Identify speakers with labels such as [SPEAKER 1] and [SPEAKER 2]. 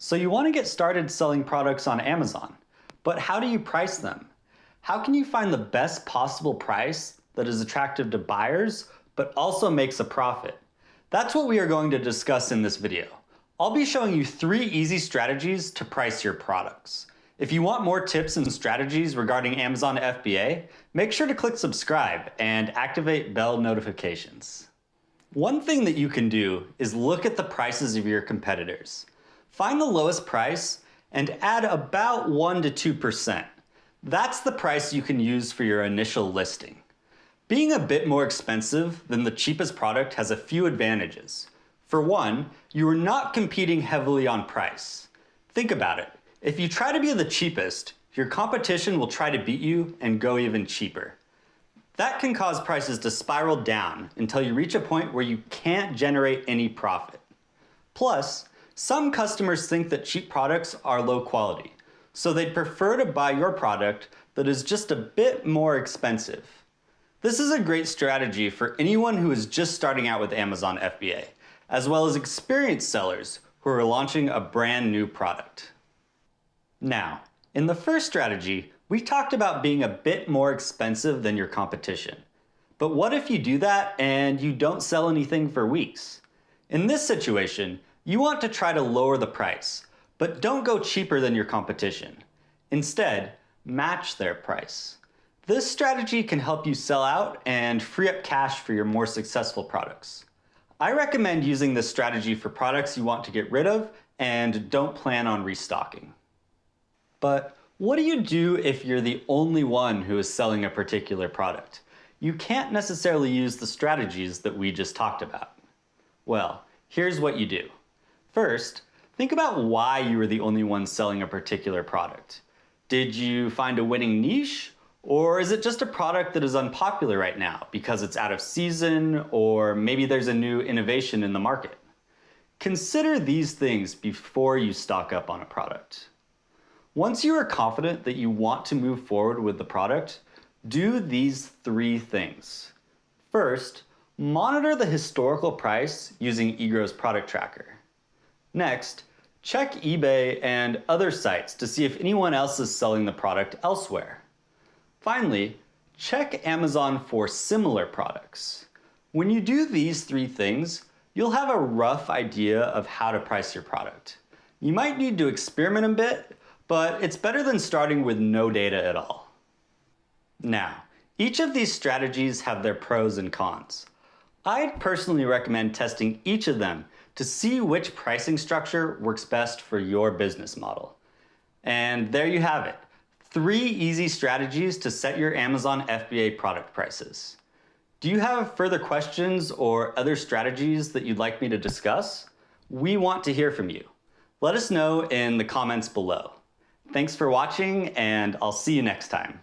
[SPEAKER 1] So you want to get started selling products on Amazon, but how do you price them? How can you find the best possible price that is attractive to buyers, but also makes a profit? That's what we are going to discuss in this video. I'll be showing you 3 easy strategies to price your products. If you want more tips and strategies regarding Amazon FBA, make sure to click subscribe and activate bell notifications. One thing that you can do is look at the prices of your competitors. Find the lowest price and add about 1 to 2%. That's the price you can use for your initial listing. Being a bit more expensive than the cheapest product has a few advantages. For one, you are not competing heavily on price. Think about it. If you try to be the cheapest, your competition will try to beat you and go even cheaper. That can cause prices to spiral down until you reach a point where you can't generate any profit. Plus, some customers think that cheap products are low quality, so they'd prefer to buy your product that is just a bit more expensive. This is a great strategy for anyone who is just starting out with Amazon FBA, as well as experienced sellers who are launching a brand new product. Now, in the first strategy, we talked about being a bit more expensive than your competition. But what if you do that and you don't sell anything for weeks? In this situation, you want to try to lower the price, but don't go cheaper than your competition. Instead, match their price. This strategy can help you sell out and free up cash for your more successful products. I recommend using this strategy for products you want to get rid of and don't plan on restocking. But what do you do if you're the only one who is selling a particular product? You can't necessarily use the strategies that we just talked about. Well, here's what you do. First, think about why you were the only one selling a particular product. Did you find a winning niche? Or is it just a product that is unpopular right now because it's out of season, or maybe there's a new innovation in the market? Consider these things before you stock up on a product. Once you are confident that you want to move forward with the product, do these 3 things. First, monitor the historical price using Egrow's product tracker. Next, check eBay and other sites to see if anyone else is selling the product elsewhere. Finally, check Amazon for similar products. When you do these 3 things, you'll have a rough idea of how to price your product. You might need to experiment a bit, but it's better than starting with no data at all. Now, each of these strategies have their pros and cons. I'd personally recommend testing each of them to see which pricing structure works best for your business model. And there you have it, 3 easy strategies to set your Amazon FBA product prices. Do you have further questions or other strategies that you'd like me to discuss? We want to hear from you. Let us know in the comments below. Thanks for watching, and I'll see you next time.